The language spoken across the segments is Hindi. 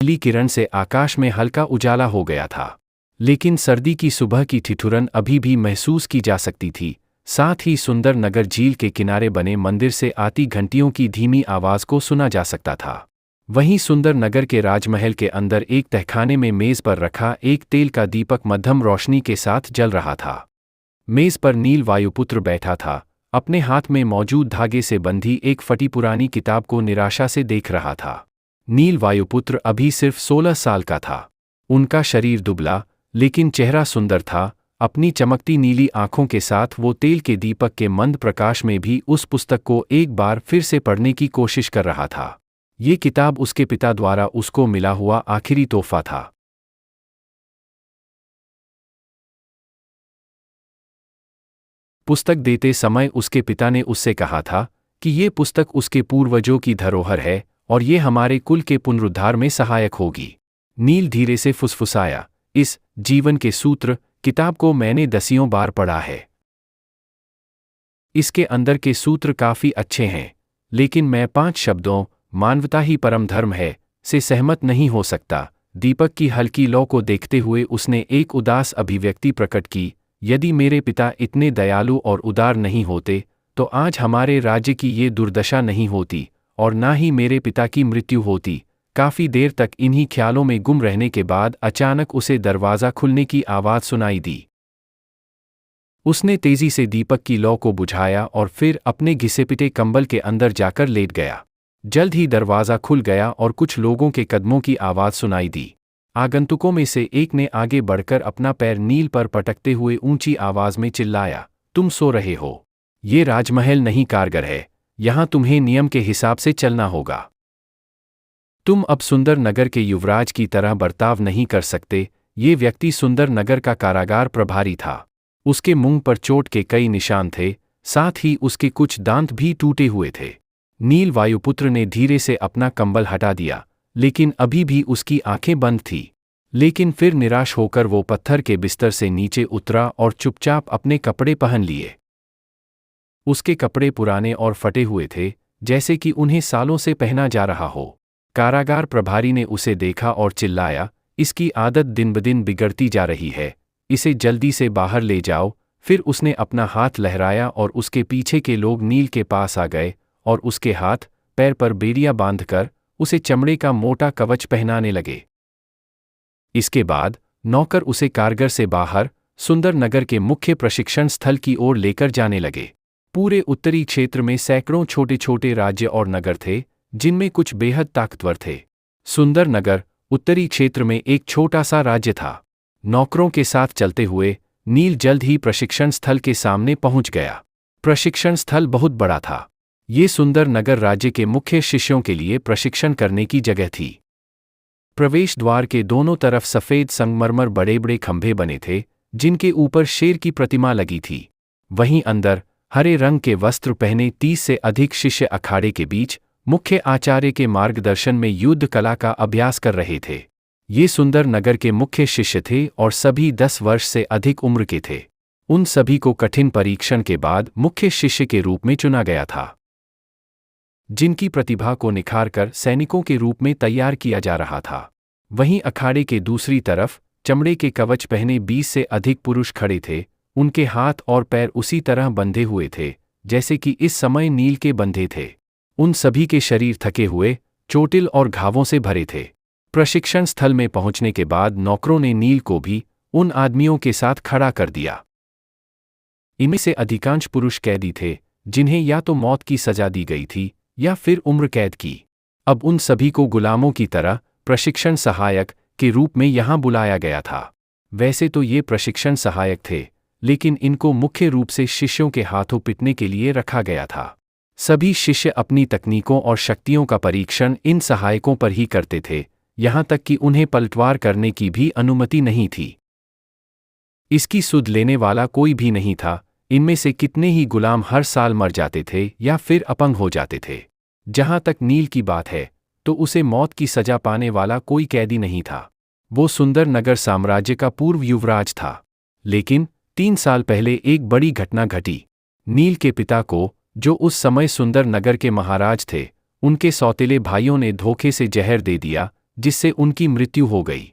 नीली किरण से आकाश में हल्का उजाला हो गया था, लेकिन सर्दी की सुबह की ठिठुरन अभी भी महसूस की जा सकती थी। साथ ही सुंदर नगर झील के किनारे बने मंदिर से आती घंटियों की धीमी आवाज़ को सुना जा सकता था। वहीं सुंदर नगर के राजमहल के अंदर एक तहखाने में मेज़ पर रखा एक तेल का दीपक मध्यम रोशनी के साथ जल रहा था। मेज़ पर नील वायुपुत्र बैठा था, अपने हाथ में मौजूद धागे से बंधी एक फटी पुरानी किताब को निराशा से देख रहा था। नील वायुपुत्र अभी सिर्फ 16 साल का था। उनका शरीर दुबला लेकिन चेहरा सुंदर था। अपनी चमकती नीली आंखों के साथ वो तेल के दीपक के मंद प्रकाश में भी उस पुस्तक को एक बार फिर से पढ़ने की कोशिश कर रहा था। ये किताब उसके पिता द्वारा उसको मिला हुआ आखिरी तोहफा था। पुस्तक देते समय उसके पिता ने उससे कहा था कि ये पुस्तक उसके पूर्वजों की धरोहर है और ये हमारे कुल के पुनरुद्धार में सहायक होगी। नील धीरे से फुसफुसाया, इस जीवन के सूत्र किताब को मैंने दसियों बार पढ़ा है। इसके अंदर के सूत्र काफी अच्छे हैं, लेकिन मैं 5 शब्दों मानवता ही परम धर्म है से सहमत नहीं हो सकता। दीपक की हल्की लौ को देखते हुए उसने एक उदास अभिव्यक्ति प्रकट की। यदि मेरे पिता इतने दयालु और उदार नहीं होते तो आज हमारे राज्य की ये दुर्दशा नहीं होती और ना ही मेरे पिता की मृत्यु होती। काफी देर तक इन्हीं ख्यालों में गुम रहने के बाद अचानक उसे दरवाज़ा खुलने की आवाज़ सुनाई दी। उसने तेजी से दीपक की लौ को बुझाया और फिर अपने घिसे-पिटे कंबल के अंदर जाकर लेट गया। जल्द ही दरवाज़ा खुल गया और कुछ लोगों के कदमों की आवाज़ सुनाई दी। आगंतुकों में से एक ने आगे बढ़कर अपना पैर नील पर पटकते हुए ऊंची आवाज़ में चिल्लाया, तुम सो रहे हो। ये राजमहल नहीं कारगर है, यहाँ तुम्हें नियम के हिसाब से चलना होगा। तुम अब सुंदर नगर के युवराज की तरह बर्ताव नहीं कर सकते। ये व्यक्ति सुंदर नगर का कारागार प्रभारी था। उसके मुंह पर चोट के कई निशान थे, साथ ही उसके कुछ दांत भी टूटे हुए थे। नील वायुपुत्र ने धीरे से अपना कंबल हटा दिया, लेकिन अभी भी उसकी आंखें बंद थीं। लेकिन फिर निराश होकर वो पत्थर के बिस्तर से नीचे उतरा और चुपचाप अपने कपड़े पहन लिए। उसके कपड़े पुराने और फटे हुए थे, जैसे कि उन्हें सालों से पहना जा रहा हो। कारागार प्रभारी ने उसे देखा और चिल्लाया, इसकी आदत दिन ब दिन बिगड़ती जा रही है, इसे जल्दी से बाहर ले जाओ। फिर उसने अपना हाथ लहराया और उसके पीछे के लोग नील के पास आ गए और उसके हाथ पैर पर बेड़ियां बांधकर उसे चमड़े का मोटा कवच पहनाने लगे। इसके बाद नौकर उसे कारगर से बाहर सुंदर नगर के मुख्य प्रशिक्षण स्थल की ओर लेकर जाने लगे। पूरे उत्तरी क्षेत्र में सैकड़ों छोटे छोटे राज्य और नगर थे, जिनमें कुछ बेहद ताकतवर थे। सुंदर नगर उत्तरी क्षेत्र में एक छोटा सा राज्य था। नौकरों के साथ चलते हुए नील जल्द ही प्रशिक्षण स्थल के सामने पहुंच गया। प्रशिक्षण स्थल बहुत बड़ा था। ये सुंदर नगर राज्य के मुख्य शिष्यों के लिए प्रशिक्षण करने की जगह थी। प्रवेश द्वार के दोनों तरफ सफेद संगमरमर बड़े बड़े खंभे बने थे, जिनके ऊपर शेर की प्रतिमा लगी थी। वहीं अंदर हरे रंग के वस्त्र पहने 30 से अधिक शिष्य अखाड़े के बीच मुख्य आचार्य के मार्गदर्शन में युद्ध कला का अभ्यास कर रहे थे। ये सुंदर नगर के मुख्य शिष्य थे और सभी 10 वर्ष से अधिक उम्र के थे। उन सभी को कठिन परीक्षण के बाद मुख्य शिष्य के रूप में चुना गया था, जिनकी प्रतिभा को निखारकर सैनिकों के रूप में तैयार किया जा रहा था। वहीं अखाड़े के दूसरी तरफ चमड़े के कवच पहने 20 से अधिक पुरुष खड़े थे। उनके हाथ और पैर उसी तरह बंधे हुए थे जैसे कि इस समय नील के बंधे थे। उन सभी के शरीर थके हुए, चोटिल और घावों से भरे थे। प्रशिक्षण स्थल में पहुंचने के बाद नौकरों ने नील को भी उन आदमियों के साथ खड़ा कर दिया। इनमें से अधिकांश पुरुष कैदी थे, जिन्हें या तो मौत की सजा दी गई थी या फिर उम्र कैद की। अब उन सभी को गुलामों की तरह प्रशिक्षण सहायक के रूप में यहाँ बुलाया गया था। वैसे तो ये प्रशिक्षण सहायक थे, लेकिन इनको मुख्य रूप से शिष्यों के हाथों पिटने के लिए रखा गया था। सभी शिष्य अपनी तकनीकों और शक्तियों का परीक्षण इन सहायकों पर ही करते थे, यहाँ तक कि उन्हें पलटवार करने की भी अनुमति नहीं थी। इसकी सुध लेने वाला कोई भी नहीं था। इनमें से कितने ही गुलाम हर साल मर जाते थे या फिर अपंग हो जाते थे। जहाँ तक नील की बात है, तो उसे मौत की सजा पाने वाला कोई कैदी नहीं था। वो सुंदर नगर साम्राज्य का पूर्व युवराज था। लेकिन 3 साल पहले एक बड़ी घटना घटी। नील के पिता को, जो उस समय सुंदर नगर के महाराज थे, उनके सौतेले भाइयों ने धोखे से जहर दे दिया, जिससे उनकी मृत्यु हो गई।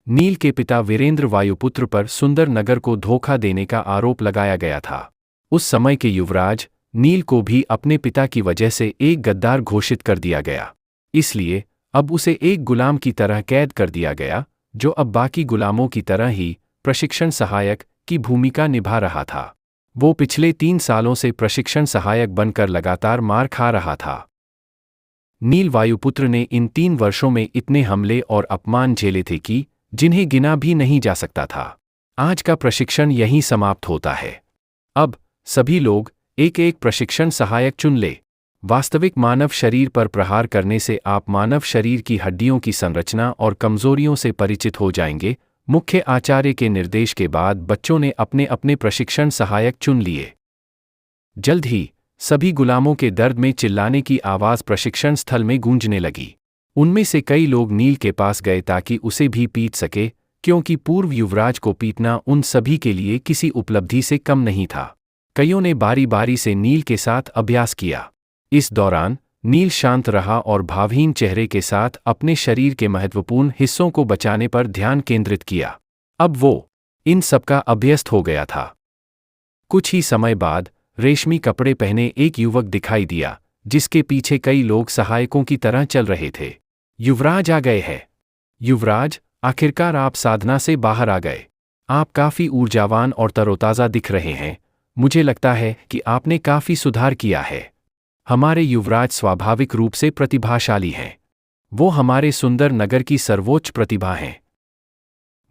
नील के पिता वीरेंद्र वायुपुत्र पर सुंदर नगर को धोखा देने का आरोप लगाया गया था। उस समय के युवराज नील को भी अपने पिता की वजह से एक गद्दार घोषित कर दिया गया। इसलिए अब उसे एक गुलाम की तरह कैद कर दिया गया, जो अब बाकी गुलामों की तरह ही प्रशिक्षण सहायक की भूमिका निभा रहा था। वो पिछले 3 सालों से प्रशिक्षण सहायक बनकर लगातार मार खा रहा था। नील वायुपुत्र ने इन 3 वर्षों में इतने हमले और अपमान झेले थे कि जिन्हें गिना भी नहीं जा सकता था। आज का प्रशिक्षण यहीं समाप्त होता है। अब सभी लोग एक एक प्रशिक्षण सहायक चुन ले। वास्तविक मानव शरीर पर प्रहार करने से आप मानव शरीर की हड्डियों की संरचना और कमजोरियों से परिचित हो जाएंगे। मुख्य आचार्य के निर्देश के बाद बच्चों ने अपने अपने प्रशिक्षण सहायक चुन लिए। जल्द ही सभी गुलामों के दर्द में चिल्लाने की आवाज प्रशिक्षण स्थल में गूंजने लगी। उनमें से कई लोग नील के पास गए ताकि उसे भी पीट सके, क्योंकि पूर्व युवराज को पीटना उन सभी के लिए किसी उपलब्धि से कम नहीं था। कईयों ने बारी बारी से नील के साथ अभ्यास किया। इस दौरान नील शांत रहा और भावहीन चेहरे के साथ अपने शरीर के महत्वपूर्ण हिस्सों को बचाने पर ध्यान केंद्रित किया। अब वो इन सबका अभ्यस्त हो गया था। कुछ ही समय बाद रेशमी कपड़े पहने एक युवक दिखाई दिया, जिसके पीछे कई लोग सहायकों की तरह चल रहे थे। युवराज आ गए हैं। युवराज, आखिरकार आप साधना से बाहर आ गए। आप काफी ऊर्जावान और तरोताजा दिख रहे हैं। मुझे लगता है कि आपने काफी सुधार किया है। हमारे युवराज स्वाभाविक रूप से प्रतिभाशाली हैं। वो हमारे सुंदर नगर की सर्वोच्च प्रतिभा हैं।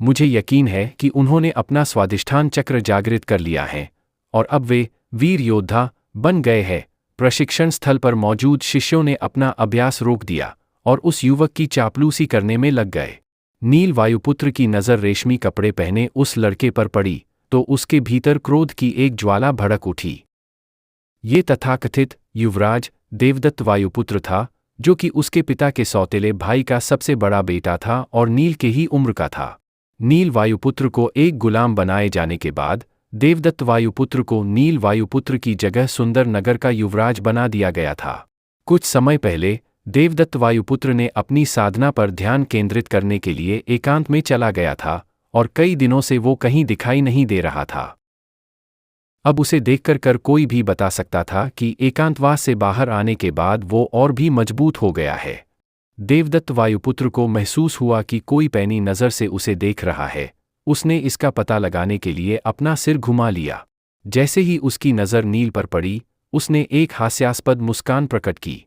मुझे यकीन है कि उन्होंने अपना स्वाधिष्ठान चक्र जागृत कर लिया है और अब वे वीर योद्धा बन गए हैं। प्रशिक्षण स्थल पर मौजूद शिष्यों ने अपना अभ्यास रोक दिया और उस युवक की चापलूसी करने में लग गए। नील वायुपुत्र की नज़र रेशमी कपड़े पहने उस लड़के पर पड़ी तो उसके भीतर क्रोध की एक ज्वाला भड़क उठी। ये तथाकथित युवराज देवदत्त वायुपुत्र था, जो कि उसके पिता के सौतेले भाई का सबसे बड़ा बेटा था और नील के ही उम्र का था। नील वायुपुत्र को एक गुलाम बनाए जाने के बाद देवदत्त वायुपुत्र को नील वायुपुत्र की जगह सुंदर नगर का युवराज बना दिया गया था। कुछ समय पहले देवदत्त वायुपुत्र ने अपनी साधना पर ध्यान केंद्रित करने के लिए एकांत में चला गया था और कई दिनों से वो कहीं दिखाई नहीं दे रहा था। अब उसे देखकर कोई भी बता सकता था कि एकांतवास से बाहर आने के बाद वो और भी मजबूत हो गया है। देवदत्त वायुपुत्र को महसूस हुआ कि कोई पैनी नज़र से उसे देख रहा है। उसने इसका पता लगाने के लिए अपना सिर घुमा लिया। जैसे ही उसकी नज़र नील पर पड़ी, उसने एक हास्यास्पद मुस्कान प्रकट की।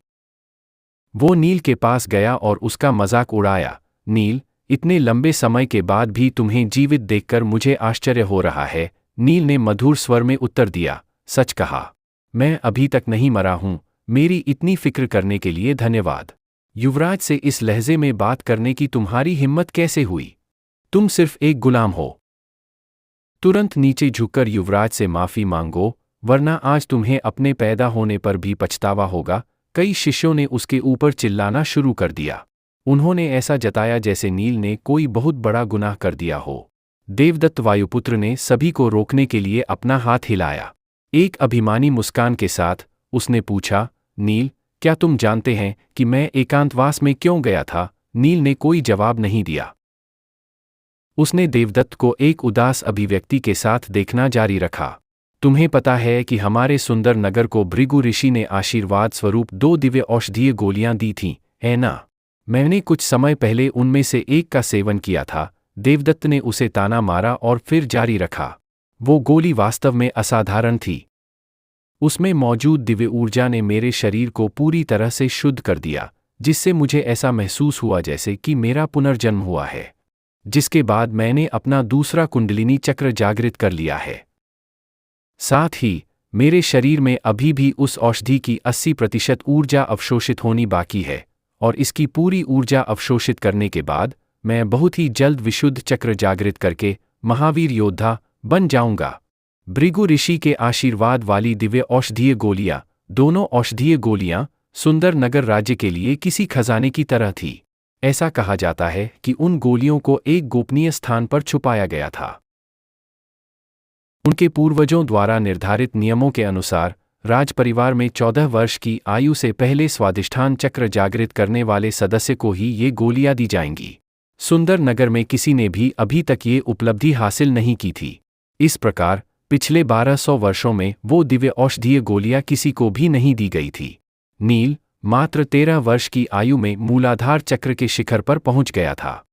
वो नील के पास गया और उसका मजाक उड़ाया। नील, इतने लंबे समय के बाद भी तुम्हें जीवित देखकर मुझे आश्चर्य हो रहा है। नील ने मधुर स्वर में उत्तर दिया, सच कहा। मैं अभी तक नहीं मरा हूं। मेरी इतनी फिक्र करने के लिए धन्यवाद। युवराज से इस लहजे में बात करने की तुम्हारी हिम्मत कैसे हुई? तुम सिर्फ एक गुलाम हो। तुरंत नीचे झुककर युवराज से माफी मांगो, वरना आज तुम्हें अपने पैदा होने पर भी पछतावा होगा। कई शिष्यों ने उसके ऊपर चिल्लाना शुरू कर दिया। उन्होंने ऐसा जताया जैसे नील ने कोई बहुत बड़ा गुनाह कर दिया हो। देवदत्त वायुपुत्र ने सभी को रोकने के लिए अपना हाथ हिलाया। एक अभिमानी मुस्कान के साथ उसने पूछा, नील, क्या तुम जानते हैं कि मैं एकांतवास में क्यों गया था? नील ने कोई जवाब नहीं दिया। उसने देवदत्त को एक उदास अभिव्यक्ति के साथ देखना जारी रखा। तुम्हें पता है कि हमारे सुंदर नगर को भृगु ऋषि ने आशीर्वाद स्वरूप 2 दिव्य औषधीय गोलियां दी थीं, है ना? मैंने कुछ समय पहले उनमें से एक का सेवन किया था। देवदत्त ने उसे ताना मारा और फिर जारी रखा। वो गोली वास्तव में असाधारण थी। उसमें मौजूद दिव्य ऊर्जा ने मेरे शरीर को पूरी तरह से शुद्ध कर दिया, जिससे मुझे ऐसा महसूस हुआ जैसे कि मेरा पुनर्जन्म हुआ है। जिसके बाद मैंने अपना दूसरा कुंडलिनी चक्र जागृत कर लिया है। साथ ही मेरे शरीर में अभी भी उस औषधि की 80% ऊर्जा अवशोषित होनी बाकी है और इसकी पूरी ऊर्जा अवशोषित करने के बाद मैं बहुत ही जल्द विशुद्ध चक्र जागृत करके महावीर योद्धा बन जाऊंगा। भृगु ऋषि के आशीर्वाद वाली दिव्य औषधीय गोलियां, दोनों औषधीय गोलियां सुंदर नगर राज्य के लिए किसी खजाने की तरह थी। ऐसा कहा जाता है कि उन गोलियों को एक गोपनीय स्थान पर छुपाया गया था। उनके पूर्वजों द्वारा निर्धारित नियमों के अनुसार राजपरिवार में 14 वर्ष की आयु से पहले स्वादिष्ठान चक्र जागृत करने वाले सदस्य को ही ये गोलियां दी जाएंगी। सुंदर नगर में किसी ने भी अभी तक ये उपलब्धि हासिल नहीं की थी। इस प्रकार पिछले 1200 वर्षों में वो दिव्य औषधीय गोलियां किसी को भी नहीं दी गई थी। नील मात्र 13 वर्ष की आयु में मूलाधार चक्र के शिखर पर पहुंच गया था।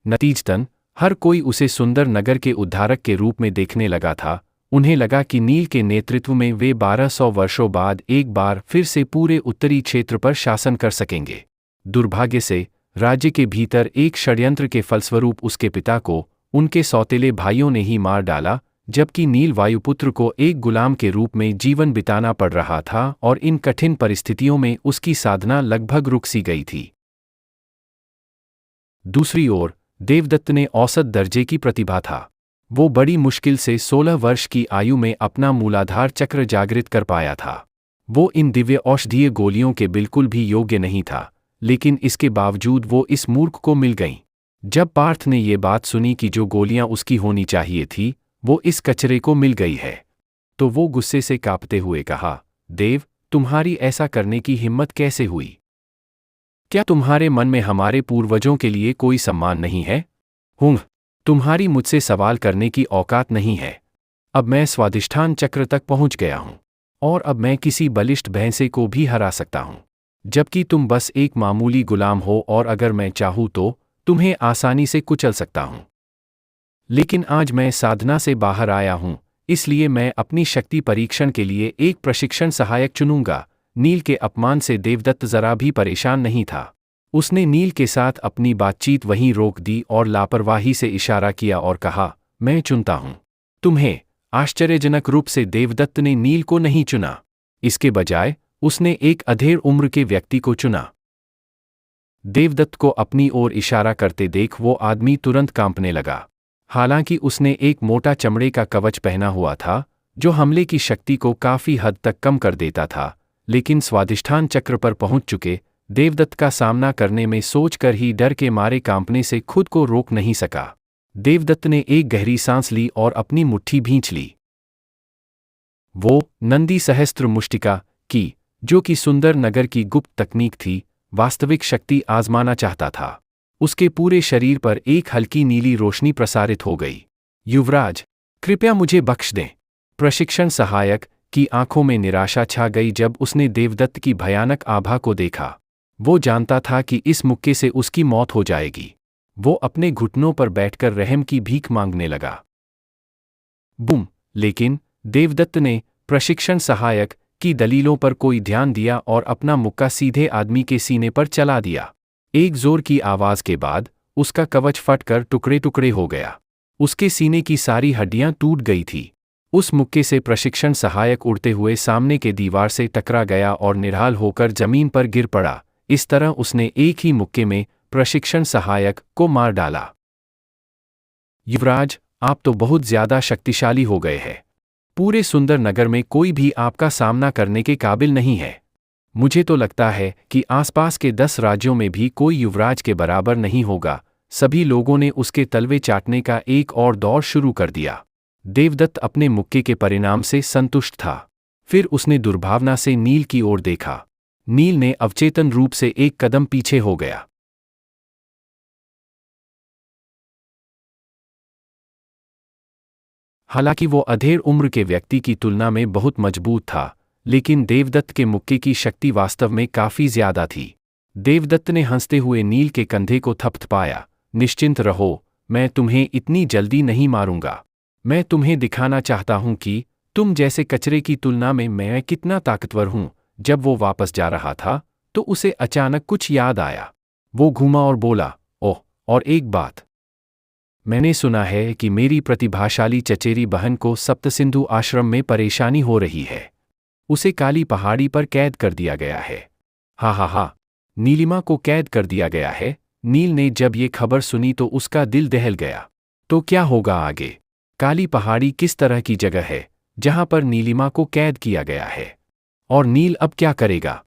नतीजतन हर कोई उसे सुंदर नगर के उद्धारक के रूप में देखने लगा था। उन्हें लगा कि नील के नेतृत्व में वे 1200 वर्षों बाद एक बार फिर से पूरे उत्तरी क्षेत्र पर शासन कर सकेंगे। दुर्भाग्य से राज्य के भीतर एक षड्यंत्र के फलस्वरूप उसके पिता को उनके सौतेले भाइयों ने ही मार डाला, जबकि नील वायुपुत्र को एक गुलाम के रूप में जीवन बिताना पड़ रहा था और इन कठिन परिस्थितियों में उसकी साधना लगभग रुक सी गई थी। दूसरी ओर देवदत्त ने औसत दर्जे की प्रतिभा था। वो बड़ी मुश्किल से 16 वर्ष की आयु में अपना मूलाधार चक्र जागृत कर पाया था। वो इन दिव्य औषधीय गोलियों के बिल्कुल भी योग्य नहीं था, लेकिन इसके बावजूद वो इस मूर्ख को मिल गईं। जब पार्थ ने ये बात सुनी कि जो गोलियां उसकी होनी चाहिए थी वो इस कचरे को मिल गई है, तो वो गुस्से से कांपते हुए कहा, देव, तुम्हारी ऐसा करने की हिम्मत कैसे हुई? क्या तुम्हारे मन में हमारे पूर्वजों के लिए कोई सम्मान नहीं है? तुम्हारी मुझसे सवाल करने की औकात नहीं है। अब मैं स्वादिष्ठान चक्र तक पहुंच गया हूं और अब मैं किसी बलिष्ठ भैंसे को भी हरा सकता हूं, जबकि तुम बस एक मामूली गुलाम हो और अगर मैं चाहूं तो तुम्हें आसानी से कुचल सकता हूं। लेकिन आज मैं साधना से बाहर आया हूं, इसलिए मैं अपनी शक्ति परीक्षण के लिए एक प्रशिक्षण सहायक चुनूंगा। नील के अपमान से देवदत्त जरा भी परेशान नहीं था। उसने नील के साथ अपनी बातचीत वहीं रोक दी और लापरवाही से इशारा किया और कहा, मैं चुनता हूं तुम्हें। आश्चर्यजनक रूप से देवदत्त ने नील को नहीं चुना। इसके बजाय उसने एक अधेड़ उम्र के व्यक्ति को चुना। देवदत्त को अपनी ओर इशारा करते देख वो आदमी तुरंत कांपने लगा। हालांकि उसने एक मोटा चमड़े का कवच पहना हुआ था जो हमले की शक्ति को काफी हद तक कम कर देता था, लेकिन स्वादिष्ठान चक्र पर पहुंच चुके देवदत्त का सामना करने में सोचकर ही डर के मारे कांपने से खुद को रोक नहीं सका। देवदत्त ने एक गहरी सांस ली और अपनी मुट्ठी भींच ली। वो नंदी सहस्त्र मुष्टिका की, जो कि सुंदर नगर की गुप्त तकनीक थी, वास्तविक शक्ति आजमाना चाहता था। उसके पूरे शरीर पर एक हल्की नीली रोशनी प्रसारित हो गई। युवराज, कृपया मुझे बख्श दें। प्रशिक्षण सहायक की आंखों में निराशा छा गई जब उसने देवदत्त की भयानक आभा को देखा। वो जानता था कि इस मुक्के से उसकी मौत हो जाएगी। वो अपने घुटनों पर बैठकर रहम की भीख मांगने लगा। बूम! लेकिन देवदत्त ने प्रशिक्षण सहायक की दलीलों पर कोई ध्यान दिया और अपना मुक्का सीधे आदमी के सीने पर चला दिया। एक जोर की आवाज के बाद उसका कवच फटकर टुकड़े टुकड़े हो गया। उसके सीने की सारी हड्डियां टूट गई थी। उस मुक्के से प्रशिक्षण सहायक उड़ते हुए सामने के दीवार से टकरा गया और निढाल होकर जमीन पर गिर पड़ा। इस तरह उसने एक ही मुक्के में प्रशिक्षण सहायक को मार डाला। युवराज, आप तो बहुत ज्यादा शक्तिशाली हो गए हैं। पूरे सुंदर नगर में कोई भी आपका सामना करने के काबिल नहीं है। मुझे तो लगता है कि आसपास के 10 राज्यों में भी कोई युवराज के बराबर नहीं होगा। सभी लोगों ने उसके तलवे चाटने का एक और दौर शुरू कर दिया। देवदत्त अपने मुक्के के परिणाम से संतुष्ट था। फिर उसने दुर्भावना से नील की ओर देखा। नील ने अवचेतन रूप से एक कदम पीछे हो गया। हालांकि वो अधेड़ उम्र के व्यक्ति की तुलना में बहुत मजबूत था, लेकिन देवदत्त के मुक्के की शक्ति वास्तव में काफी ज्यादा थी। देवदत्त ने हंसते हुए नील के कंधे को थपथपाया। निश्चिंत रहो, मैं तुम्हें इतनी जल्दी नहीं मारूंगा। मैं तुम्हें दिखाना चाहता हूं कि तुम जैसे कचरे की तुलना में मैं कितना ताकतवर हूं। जब वो वापस जा रहा था तो उसे अचानक कुछ याद आया। वो घूमा और बोला, ओह, और एक बात। मैंने सुना है कि मेरी प्रतिभाशाली चचेरी बहन को सप्तसिंधु आश्रम में परेशानी हो रही है। उसे काली पहाड़ी पर कैद कर दिया गया है। हा, नीलिमा को कैद कर दिया गया है। नील ने जब ये खबर सुनी तो उसका दिल दहल गया। तो क्या होगा आगे? काली पहाड़ी किस तरह की जगह है जहां पर नीलिमा को कैद किया गया है? और नील अब क्या करेगा?